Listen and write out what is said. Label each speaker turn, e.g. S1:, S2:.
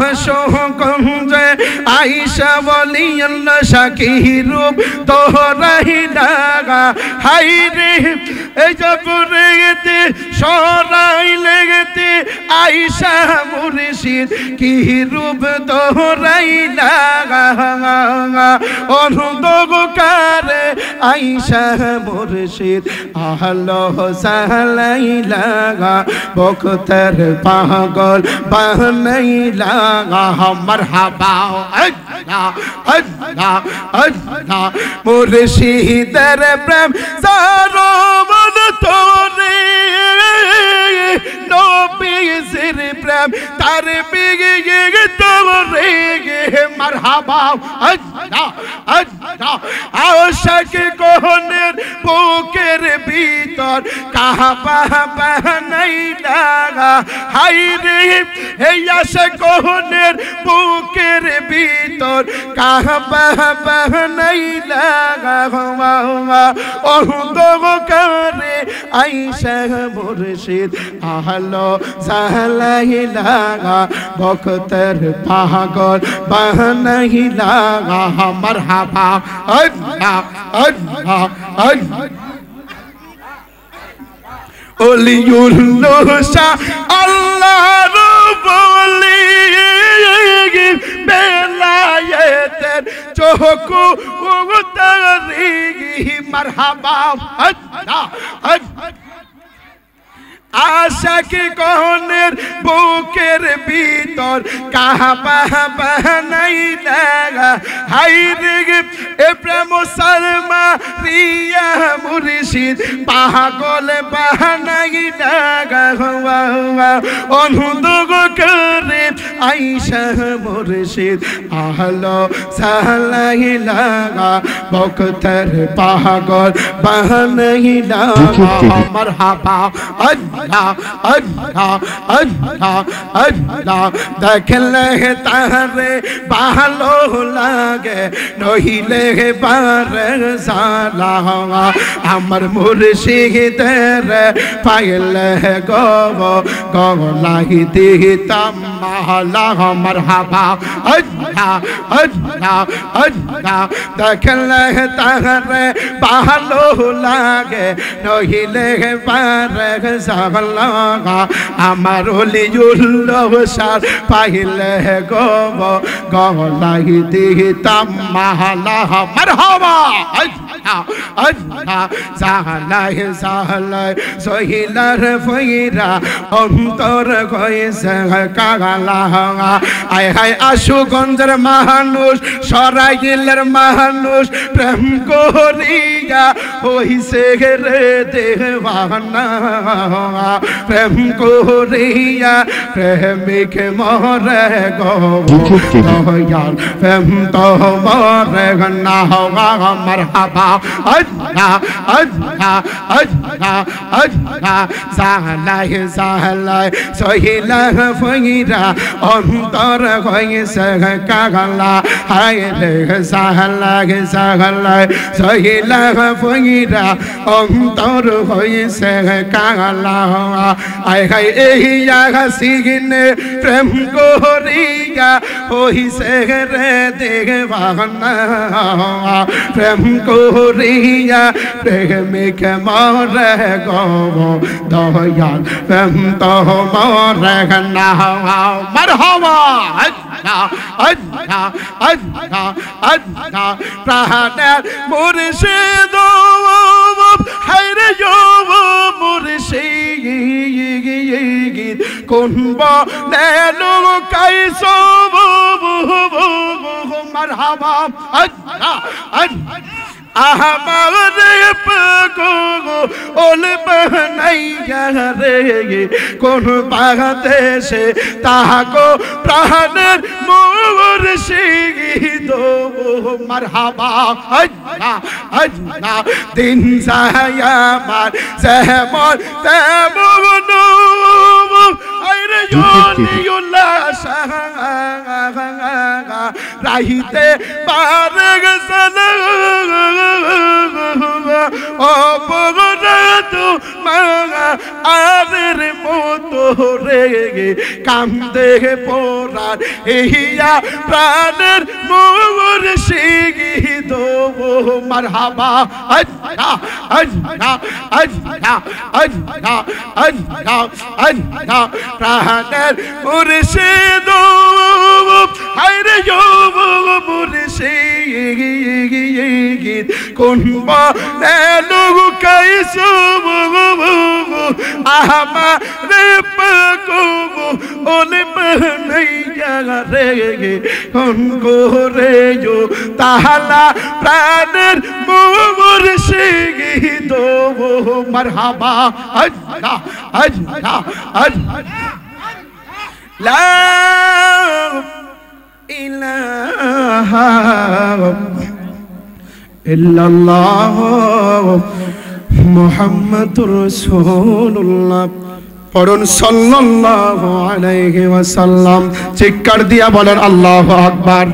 S1: আশোকঞ্জে আয়েশা বলি আল্লাহ সাকি রূপ তোরাই লাগা হাইরে এই জবরেতে সরাই লেগেতে আয়েশা মুর্শিদ কি রূপ তোরাই লাগা অন্ধকারে আয়েশা মুর্শিদ আলো সালাই লাগা বখতের পাগল বানাই লাগা মারহাবা আল্লাহ আল্লাহ আল্লাহ মুর্শিদের প্রেম সারবন তোরে নবীর প্রেম তার বিগে তোরে মারহাবা আল্লাহ আল্লাহ আশাক কোহনের বুকের ভিতর কাবা বানাই লাগা হাইরে এই আশাক কোহনের বুকের ভিতর কাবা বানাই লাগা অন্ধকারে আয়েশা মুর্শিদ আলো সালাই লাগা বখতের পাগল বানাই লাগা মারহাবা আল্লাহ আল্লাহ আল্লাহ ওলিউল্লাহ শাহ আল্লাহর বলি বেলায়েতের চোখু উতারি মারহাবা আল্লাহ আল্লাহ আশাক কোহনের বুকের ভিতর কাবা বানাই লাগা হাইরে এ প্রেম সালমা রিয়া মুর্শিদ পাগল বানাই লাগা অন্ধকারে আয়েশা মুর্শিদ আলো সালাই লাগা বখতের পাগল বানাই লাগা মারহাবা আল্লাহ আল্লাহ আল্লাহ আল্লাহ দেখলে তারে ভালো লাগে নহিলে বারে সালা আমার মুর্শিদের পাইলে গব গলাহি দিতাম মালা মারহাবা আল্লাহ আল্লাহ আল্লাহ দেখলে তারে ভালো লাগে নহিলে বারে আমার ওলিউল্লাহ শাহ পাইলে গব গলাহি দিতাম মালা মারহাবা আল্লাহ আল্লাহ সালাই সালাই সহিলার ফইরা অন্তর কইছে কাগালা আয় হায় আশুগঞ্জের মানুষ সরাইলের মানুষ প্রেম করিয়া হইছে রে দেওয়ানা প্রেম করিয়া প্রেমিক মরে গো দয়াল প্রেম তো মরে না হওয়া মারহাবা আল্লাহ আল্লাহ আল্লাহ আল্লাহ সালাই সালাই সহিলা ফইরা অন্তর হইছে কাগলা হায় রে সালাই সালাই সহিলা ফইরা অন্তর হইছে কাগলা আয় হায় এই সিগনে প্রেম করিয়া হইছে রে দেওয়ানা প্রেম করিয়া প্রেমিক মরে গো দয়াল প্রেম তো মরে না মারহাবা আল্লাহ আল্লাহ আল্লাহ আল্লাহ প্রাণের মুর্শিদ হায়রে মুর্শিদ কোন বনেলো কাইসো মারহাবা আল্লাহ আল্লাহ আমারে পাগো ওল বানাইয়া রে কোন বাগাদেশে তাহাকো প্রাণের মুর্শিদ মারহাবা আল্লাহ আল্লাহ দিন সায়ামার সেমন তেমন আইরে ইউল্লাহ শাহ রাহিতে পারে গেছেন ও বগরা তো আরের মতো রে কান্দে পোরার ইয়া প্রাণের মুর্শিদ মারহাবা আল্লাহ আল্লাহ আল্লাহ আল্লাহ আল্লাহ আল্লাহ প্রাণের মুর্শিদ হায়রে মুর্শিদ কোন বনে লুকাইছো আমারে পাকো ওলে বানাইয়া রে কোন করে যো তাহলা প্রাণের মুর্শিদ মারহাবা আল্লাহ আল্লাহ আল্লাহ লা ইলাহা ইল্লাল্লাহ মুহাম্মাদুর রাসূলুল্লাহ পড়ুন সাল্লাল্লাহু আলাইহি ওয়াসাল্লাম চিৎকার দিয়া বলেন আল্লাহু আকবার।